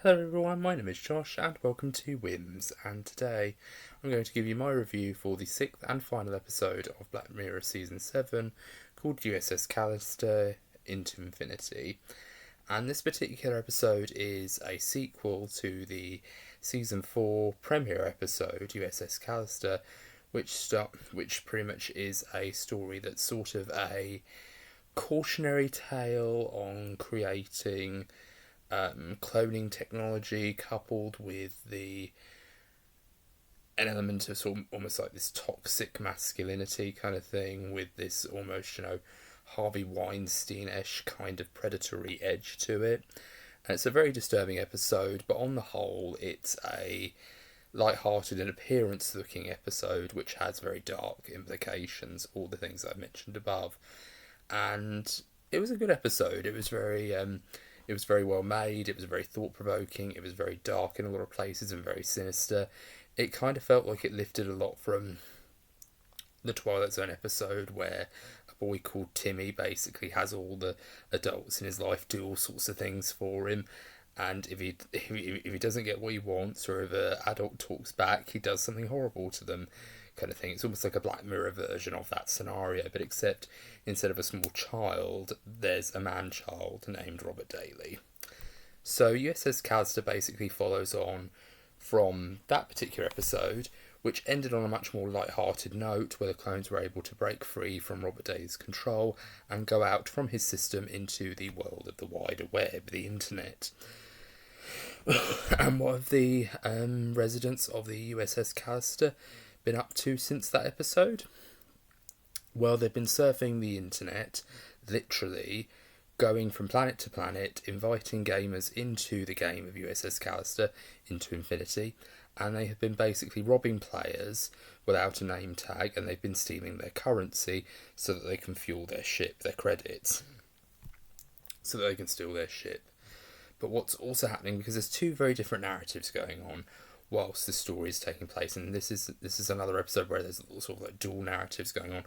Hello everyone, my name is Josh and welcome to Whims, and today I'm going to give you my review for the 6th and final episode of Black Mirror Season 7 called USS Calister Into Infinity. And this particular episode is a sequel to the Season 4 premiere episode, USS Calister, which pretty much is a story that's sort of a cautionary tale on creating cloning technology coupled with an element of sort of almost like this toxic masculinity kind of thing, with this almost, Harvey Weinstein-ish kind of predatory edge to it. And it's a very disturbing episode, but on the whole it's a light-hearted and appearance-looking episode which has very dark implications, all the things I mentioned above. And it was a good episode. It was very well made, it was very thought-provoking, it was very dark in a lot of places and very sinister. It kind of felt like it lifted a lot from the Twilight Zone episode where a boy called Timmy basically has all the adults in his life do all sorts of things for him, and if he doesn't get what he wants, or if an adult talks back, he does something horrible to them, kind of thing. It's almost like a Black Mirror version of that scenario, but except instead of a small child, there's a man-child named Robert Daly. So USS Calister basically follows on from that particular episode, which ended on a much more light-hearted note, where the clones were able to break free from Robert Daly's control and go out from his system into the world of the wider web, the internet. And what have the residents of the USS Calister been up to since that episode? Well, they've been surfing the internet, literally going from planet to planet, inviting gamers into the game of USS Calister Into Infinity, and they have been basically robbing players without a name tag, and they've been stealing their currency so that they can fuel their ship, their credits, so that they can steal their ship. But what's also happening, because there's two very different narratives going on whilst the story is taking place, and this is another episode where there's sort of like dual narratives going on,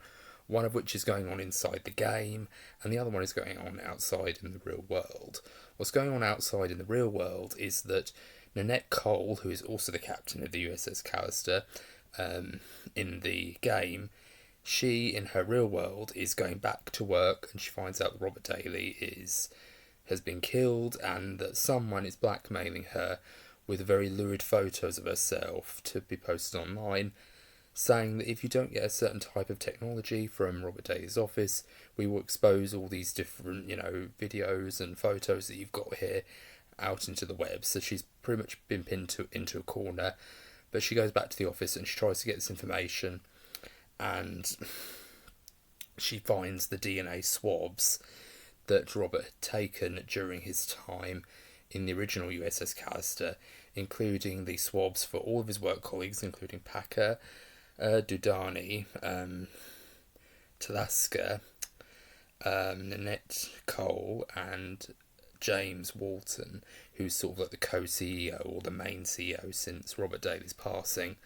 one of which is going on inside the game and the other one is going on outside in the real world. What's going on outside in the real world is that Nanette Cole, who is also the captain of the USS Calister in the game, she in her real world is going back to work, and she finds out that Robert Daly has been killed, and that someone is blackmailing her with very lurid photos of herself to be posted online, saying that if you don't get a certain type of technology from Robert Daly's office, we will expose all these different, videos and photos that you've got here out into the web. So she's pretty much been pinned into a corner, but she goes back to the office and she tries to get this information, and she finds the DNA swabs that Robert had taken during his time in the original USS Calister, including the swabs for all of his work colleagues, including Packer, Dudani, Talaska, Nanette Cole, and James Walton, who's sort of like the co-CEO or the main CEO since Robert Daly's passing.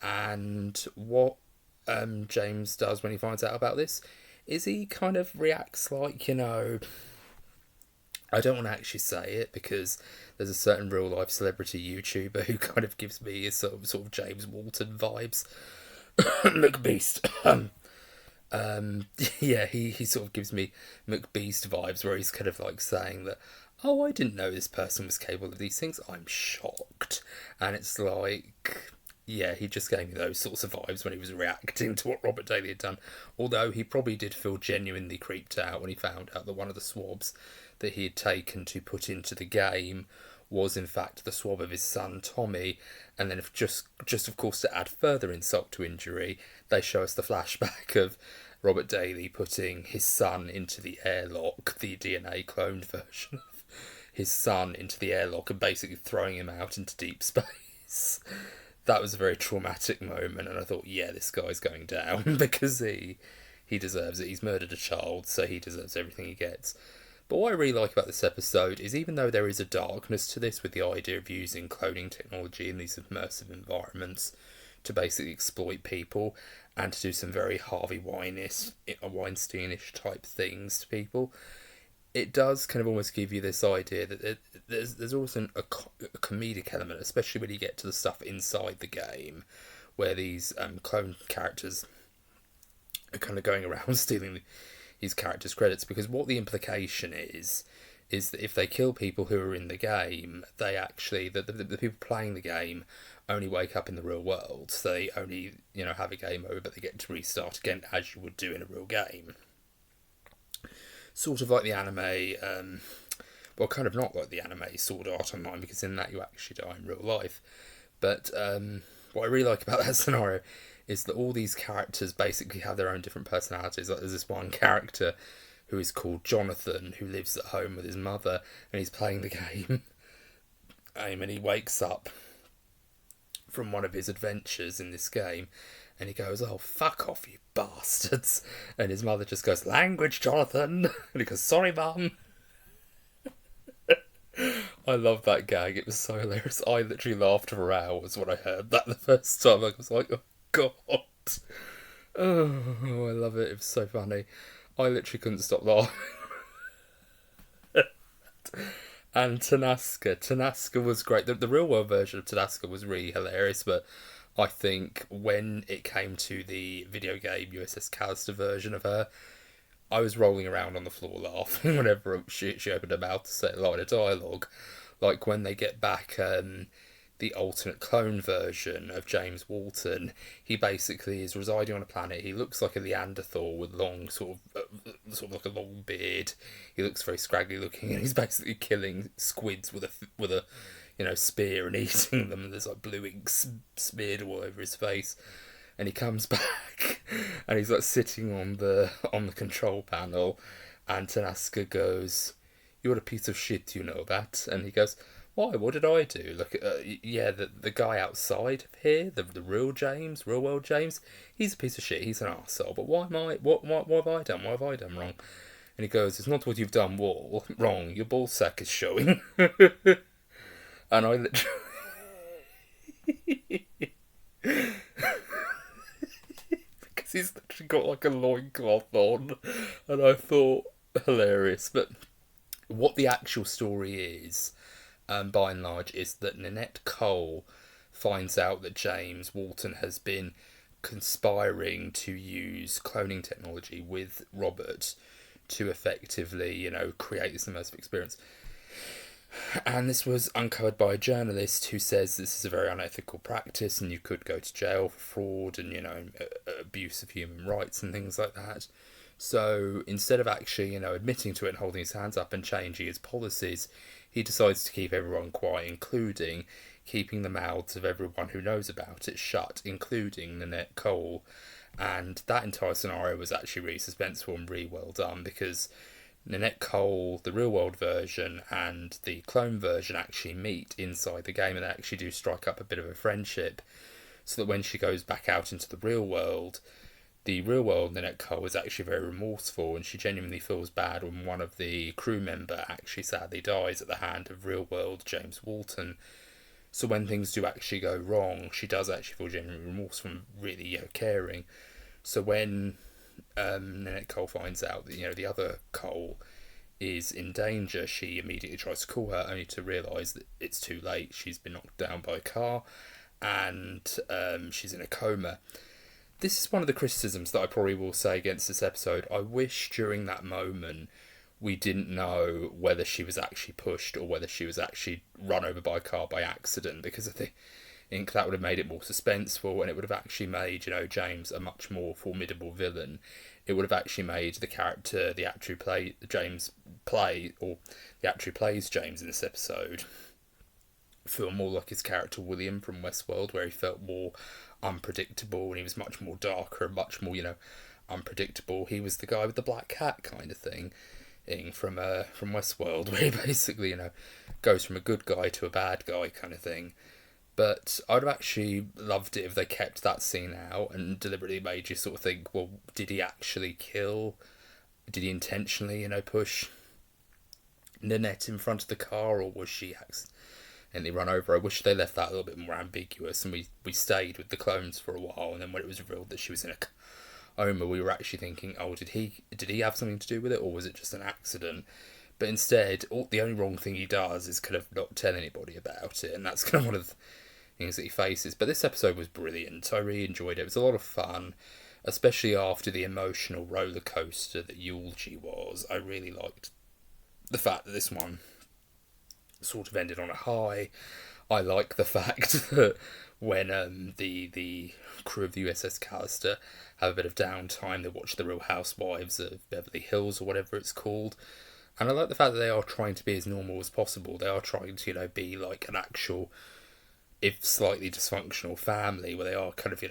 And what James does when he finds out about this is he kind of reacts like, I don't want to actually say it because there's a certain real life celebrity YouTuber who kind of gives me a sort of James Walton vibes. McBeast. He sort of gives me McBeast vibes, where he's kind of like saying that, oh, I didn't know this person was capable of these things, I'm shocked. And it's like, yeah, he just gave me those sorts of vibes when he was reacting to what Robert Daly had done. Although he probably did feel genuinely creeped out when he found out that one of the swabs that he had taken to put into the game was in fact the swab of his son Tommy. And then, if just of course to add further insult to injury, they show us the flashback of Robert Daly putting his son into the airlock, the DNA cloned version of his son into the airlock, and basically throwing him out into deep space. That was a very traumatic moment, and I thought, yeah, this guy's going down because he deserves it. He's murdered a child, so he deserves everything he gets. But what I really like about this episode is, even though there is a darkness to this with the idea of using cloning technology in these immersive environments to basically exploit people and to do some very Harvey Weinstein-ish type things to people, it does kind of almost give you this idea that there's also a comedic element, especially when you get to the stuff inside the game, where these clone characters are kind of going around stealing these characters' credits, because what the implication is that if they kill people who are in the game, they actually, the people playing the game only wake up in the real world, so they only, have a game over, but they get to restart again as you would do in a real game. Sort of like the anime, well, kind of not like the anime Sword Art Online, because in that you actually die in real life. But what I really like about that scenario is that all these characters basically have their own different personalities. Like, there's this one character who is called Jonathan, who lives at home with his mother, and he's playing the game. And he wakes up from one of his adventures in this game, and he goes, "Oh, fuck off, you bastards!" And his mother just goes, "Language, Jonathan!" And he goes, "Sorry, Mum." I love that gag. It was so hilarious. I literally laughed for hours when I heard that the first time. I was like, "Oh God!" Oh, I love it. It was so funny. I literally couldn't stop laughing. And Tanaska was great. The real world version of Tanaska was really hilarious, but I think when it came to the video game USS Calister version of her, I was rolling around on the floor laughing whenever she opened her mouth to say a line of dialogue. Like when they get back the alternate clone version of James Walton, he basically is residing on a planet. He looks like a Neanderthal with long, sort of like a long beard. He looks very scraggly looking, and he's basically killing squids with a spear and eating them. And there's like blue ink smeared all over his face. And he comes back, and he's like sitting on the control panel, and Tanaska goes, "You're a piece of shit, you know that?" And he goes, "Why? What did I do?" Look, the guy outside of here, the real world James, he's a piece of shit. He's an arsehole. But why am I? What have I done? What have I done wrong? And he goes, "It's not what you've done wrong. Your ball sack is showing." And I literally. Because he's literally got like a loincloth on, and I thought hilarious. But what the actual story is, by and large, is that Nanette Cole finds out that James Walton has been conspiring to use cloning technology with Robert to effectively, create this immersive experience. And this was uncovered by a journalist who says this is a very unethical practice and you could go to jail for fraud and, abuse of human rights and things like that. So instead of actually, admitting to it and holding his hands up and changing his policies, he decides to keep everyone quiet, including keeping the mouths of everyone who knows about it shut, including Nanette Cole. And that entire scenario was actually really suspenseful and really well done, because Nanette Cole, the real world version, and the clone version actually meet inside the game, and they actually do strike up a bit of a friendship, so that when she goes back out into the real world Nanette Cole is actually very remorseful, and she genuinely feels bad when one of the crew member actually sadly dies at the hand of real world James Walton. So when things do actually go wrong, she does actually feel genuinely remorseful and really caring. So when Nanette Cole finds out that the other Cole is in danger, she immediately tries to call her, only to realise that it's too late. She's been knocked down by a car, and she's in a coma. This is one of the criticisms that I probably will say against this episode. I wish during that moment we didn't know whether she was actually pushed or whether she was actually run over by a car by accident, because I think that would have made it more suspenseful, and it would have actually made, James a much more formidable villain. It would have actually made the character, the actor who plays James in this episode, feel more like his character William from Westworld, where he felt more unpredictable and he was much more darker and much more, unpredictable. He was the guy with the black hat kind of thing from Westworld, where he basically, goes from a good guy to a bad guy kind of thing. But I'd have actually loved it if they kept that scene out and deliberately made you sort of think, well, did he actually kill? Did he intentionally, push Nanette in front of the car, or was she accidentally run over? I wish they left that a little bit more ambiguous, and we stayed with the clones for a while, and then when it was revealed that she was in a coma, we were actually thinking, oh, did he have something to do with it, or was it just an accident? But instead, the only wrong thing he does is kind of not tell anybody about it, and that's kind of one of the things that he faces. But this episode was brilliant. I really enjoyed it. It was a lot of fun, especially after the emotional roller coaster that Eulogy was. I really liked the fact that this one sort of ended on a high. I like the fact that when the crew of the USS Calister have a bit of downtime, they watch The Real Housewives of Beverly Hills or whatever it's called. And I like the fact that they are trying to be as normal as possible. They are trying to, be like an actual, if slightly dysfunctional family, where they are kind of,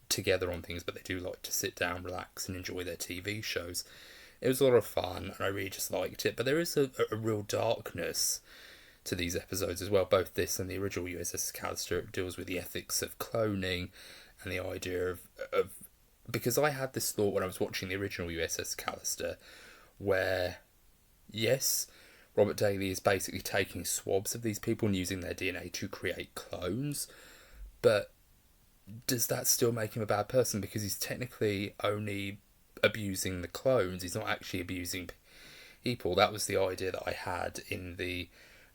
together on things, but they do like to sit down, relax, and enjoy their TV shows. It was a lot of fun, and I really just liked it. But there is a real darkness to these episodes as well. Both this and the original USS Calister deals with the ethics of cloning and the idea of because I had this thought when I was watching the original USS Calister, where yes, Robert Daly is basically taking swabs of these people and using their DNA to create clones, but does that still make him a bad person? Because he's technically only abusing the clones. He's not actually abusing people. That was the idea that I had in the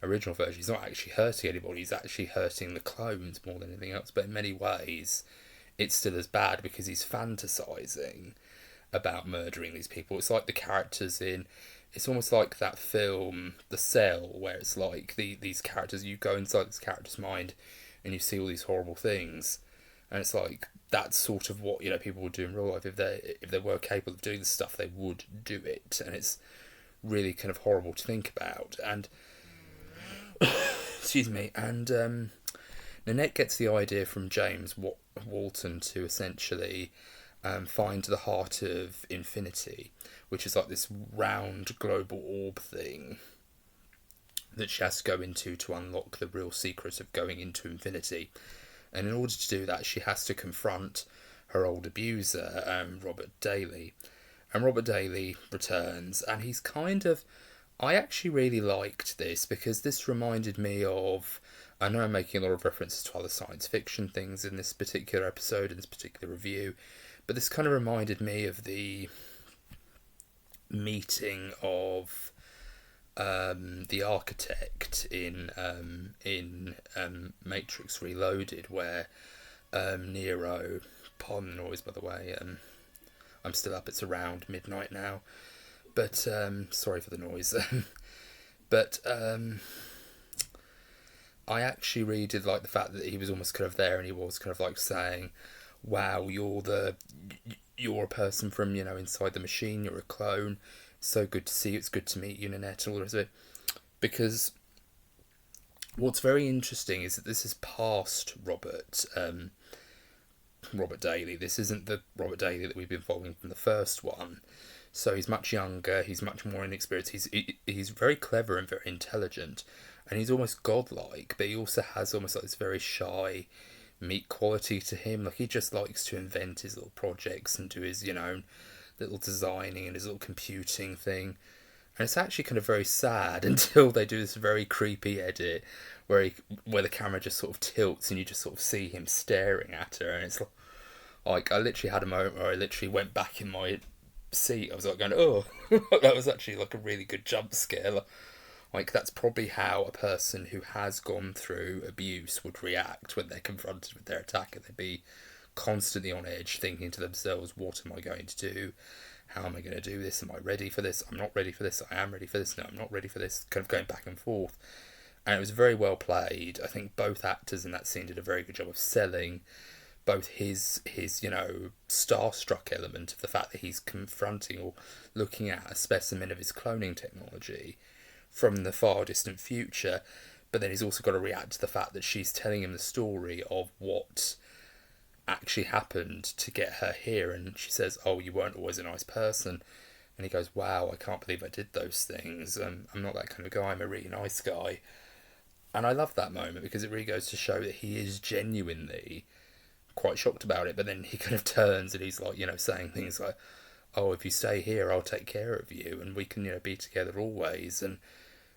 original version. He's not actually hurting anybody. He's actually hurting the clones more than anything else. But in many ways, it's still as bad because he's fantasizing about murdering these people. It's like the characters in... It's almost like that film, The Cell, where it's like these characters, you go inside this character's mind and you see all these horrible things. And it's like, that's sort of what, people would do in real life. If they were capable of doing this stuff, they would do it. And it's really kind of horrible to think about. And, excuse me, and Nanette gets the idea from James Walton to essentially find the heart of infinity, which is like this round global orb thing that she has to go into to unlock the real secret of going into infinity. And in order to do that, she has to confront her old abuser, Robert Daly. And Robert Daly returns, and he's kind of... I actually really liked this, because this reminded me of... I know I'm making a lot of references to other science fiction things in this particular episode, in this particular review, but this kind of reminded me of the meeting of the architect in Matrix Reloaded, where Neo, pardon the noise by the way, I'm still up, it's around midnight now, but sorry for the noise. But I actually really did like the fact that he was almost kind of there, and he was kind of like saying, wow, you're a person from, inside the machine, you're a clone, so good to see you, it's good to meet you, Nanette, and all the rest of it. Because what's very interesting is that this is past Robert Daly. This isn't the Robert Daly that we've been following from the first one. So he's much younger, he's much more inexperienced, he's very clever and very intelligent, and he's almost godlike, but he also has almost like this very shy, meek quality to him. Like, he just likes to invent his little projects and do his, little designing and his little computing thing. And it's actually kind of very sad until they do this very creepy edit where the camera just sort of tilts and you just sort of see him staring at her, and it's like I literally had a moment where I literally went back in my seat. I was like going, oh, that was actually like a really good jump scare. Like, that's probably how a person who has gone through abuse would react when they're confronted with their attacker. They'd be constantly on edge, thinking to themselves, what am I going to do? How am I going to do this? Am I ready for this? I'm not ready for this. I am ready for this. No, I'm not ready for this. Kind of going back and forth. And it was very well played. I think both actors in that scene did a very good job of selling both his starstruck element of the fact that he's confronting or looking at a specimen of his cloning technology from the far distant future, but then he's also got to react to the fact that she's telling him the story of what actually happened to get her here, and she says, oh, you weren't always a nice person, and he goes, wow, I can't believe I did those things, I'm not that kind of guy, I'm a really nice guy. And I love that moment because it really goes to show that he is genuinely quite shocked about it, but then he kind of turns and he's like, saying things like, oh, if you stay here, I'll take care of you, and we can, be together always. And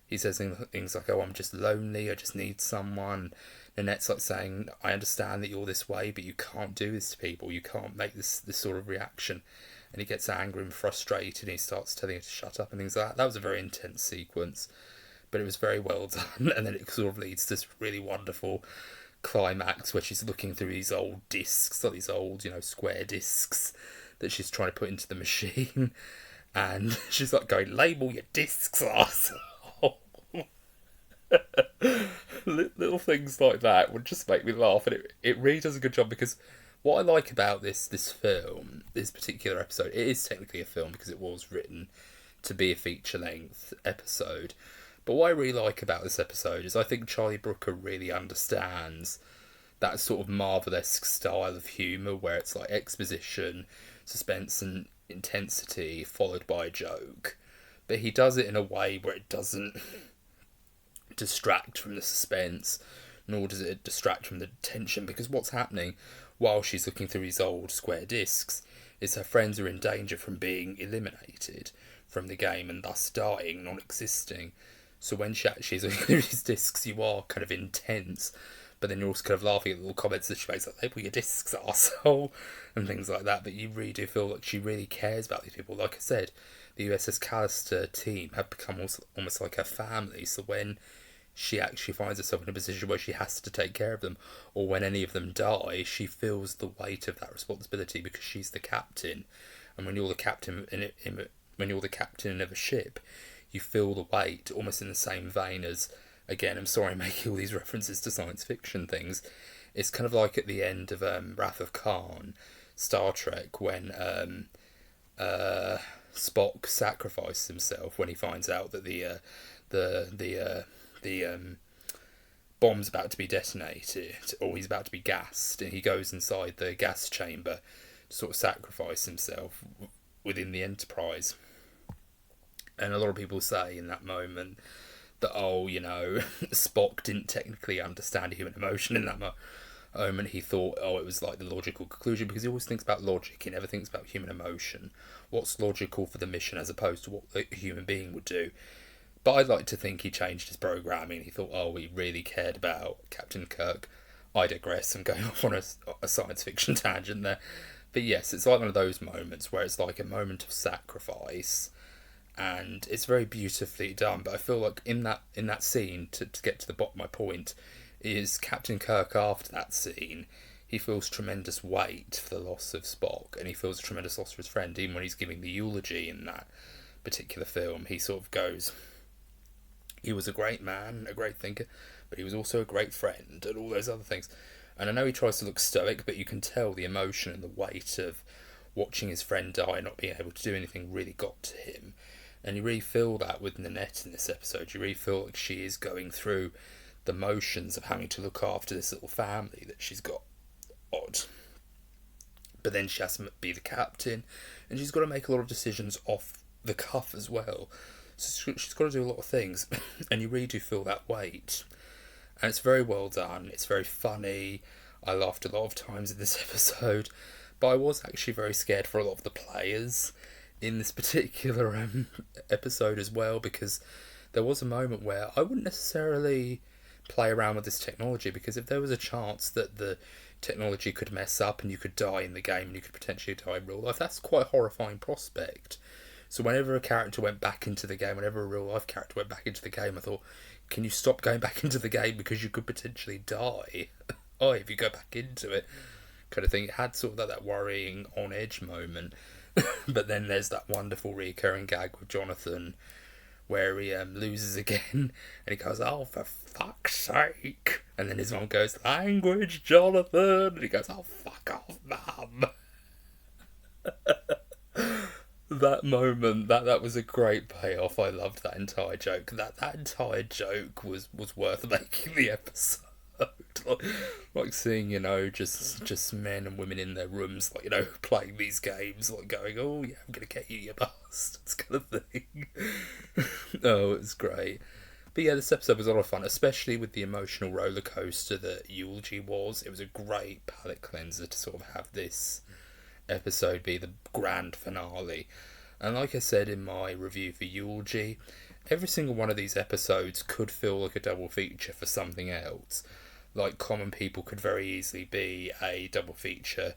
he says things like, oh, I'm just lonely, I just need someone. Nanette's like saying, I understand that you're this way, but you can't do this to people, you can't make this sort of reaction. and he gets angry and frustrated and he starts telling her to shut up and things like that. That was a very intense sequence, but it was very well done. And then it sort of leads to this really wonderful climax where she's looking through these old discs, like these old, square discs that she's trying to put into the machine, and she's like going, "Label your discs, arsehole." Little things like that would just make me laugh, and it really does a good job, because what I like about this film, this particular episode, it is technically a film because it was written to be a feature-length episode. But what I really like about this episode is I think Charlie Brooker really understands that sort of Marvel-esque style of humour where it's like exposition, suspense and intensity followed by a joke. But he does it in a way where it doesn't distract from the suspense, nor does it distract from the tension, because what's happening while she's looking through these old square discs is her friends are in danger from being eliminated from the game and thus dying, non-existing. So when she actually is looking through these discs, you are kind of intense, but then you're also kind of laughing at little comments that she makes, like, "Label your discs, arsehole," and things like that. But you really do feel like she really cares about these people. Like I said, the USS Calister team have become almost like her family. So when she actually finds herself in a position where she has to take care of them, or when any of them die, she feels the weight of that responsibility because she's the captain. And when you're the captain of a ship, you feel the weight, almost in the same vein as, again, I'm sorry I'm making all these references to science fiction things. It's kind of like at the end of Wrath of Khan, Star Trek, when Spock sacrificed himself when he finds out that the bomb's about to be detonated, or he's about to be gassed, and he goes inside the gas chamber to sort of sacrifice himself within the Enterprise. And a lot of people say in that moment that, Spock didn't technically understand human emotion in that moment. He thought, it was like the logical conclusion, because he always thinks about logic, he never thinks about human emotion. What's logical for the mission as opposed to what a human being would do. But I'd like to think he changed his programming. He thought, he really cared about Captain Kirk. I digress, I'm going off on a science fiction tangent there. But yes, it's like one of those moments where it's like a moment of sacrifice, and it's very beautifully done. But I feel like in that scene, to get to the bottom of my point, is Captain Kirk, after that scene, he feels tremendous weight for the loss of Spock, and he feels a tremendous loss for his friend. Even when he's giving the eulogy in that particular film, he sort of goes, he was a great man, a great thinker, but he was also a great friend, and all those other things. And I know he tries to look stoic, but you can tell the emotion and the weight of watching his friend die and not being able to do anything really got to him. And you really feel that with Nanette in this episode. You really feel like she is going through the motions of having to look after this little family that she's got. Odd. But then she has to be the captain, and she's got to make a lot of decisions off the cuff as well. So she's got to do a lot of things, and you really do feel that weight. And it's very well done. It's very funny. I laughed a lot of times in this episode, but I was actually very scared for a lot of the players in this particular episode as well, because there was a moment where I wouldn't necessarily play around with this technology, because if there was a chance that the technology could mess up and you could die in the game and you could potentially die in real life, that's quite a horrifying prospect. So whenever a character went back into the game, whenever a real life character went back into the game, I thought, can you stop going back into the game because you could potentially die if you go back into it, kind of thing. It had sort of that worrying on edge moment. But then there's that wonderful recurring gag with Jonathan where he loses again and he goes, "Oh, for fuck's sake," and then his mum goes, "Language, Jonathan," and he goes, "Oh, fuck off, mum." That moment, that was a great payoff. I loved that entire joke. That entire joke was worth making the episode. like seeing, just men and women in their rooms, playing these games, going, "Oh yeah, I'm gonna get you, you bastards," kind of thing. Oh, it was great. But yeah, this episode was a lot of fun, especially with the emotional roller coaster that Eulogy was. It was a great palate cleanser to sort of have this episode be the grand finale. And like I said in my review for Eulogy, every single one of these episodes could feel like a double feature for something else. Like Common People could very easily be a double feature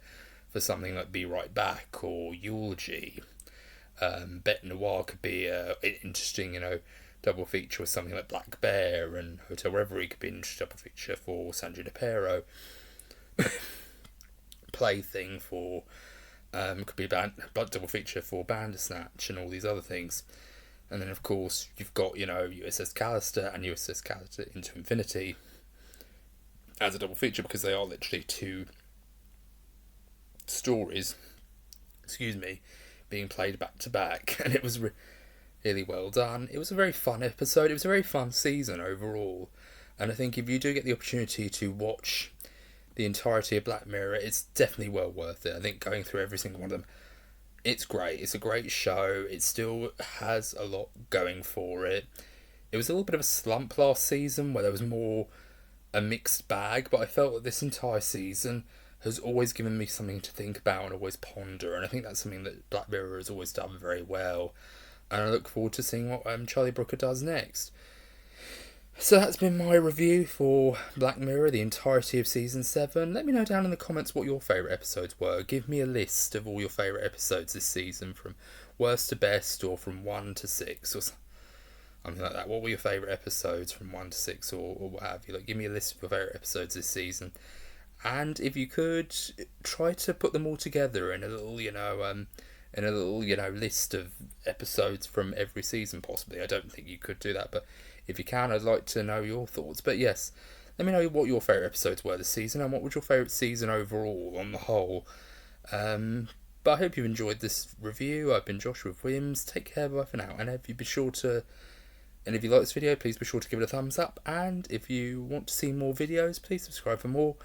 for something like Be Right Back or Eulogy. Bet Noir could be an interesting, double feature with something like Black Bear, and Hotel Reverie could be an interesting double feature for Sandra DePero. Plaything for could be a double feature for Bandersnatch and all these other things. And then of course you've got USS Calister and USS Calister Into Infinity as a double feature, because they are literally two stories, being played back to back, and it was really well done. It was a very fun episode. It was a very fun season overall, and I think if you do get the opportunity to watch the entirety of Black Mirror, it's definitely well worth it. I think going through every single one of them, it's great. It's a great show. It still has a lot going for it. It was a little bit of a slump last season where there was more a mixed bag, but I felt that this entire season has always given me something to think about and always ponder, and I think that's something that Black Mirror has always done very well, and I look forward to seeing what Charlie Brooker does next. So that's been my review for Black Mirror, the entirety of Season 7. Let me know down in the comments what your favourite episodes were. Give me a list of all your favourite episodes this season, from worst to best, or from 1 to 6, or something like that. What were your favourite episodes from 1 to 6, or what have you? Give me a list of your favourite episodes this season. And if you could, try to put them all together in a little, list of episodes from every season, possibly. I don't think you could do that, but if you can, I'd like to know your thoughts. But yes, let me know what your favourite episodes were this season, and what was your favourite season overall on the whole. But I hope you enjoyed this review. I've been Joshua Williams. Take care, bye for now. And if you like this video, please be sure to give it a thumbs up. And if you want to see more videos, please subscribe for more.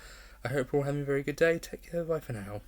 I hope you're all having a very good day. Take care, bye for now.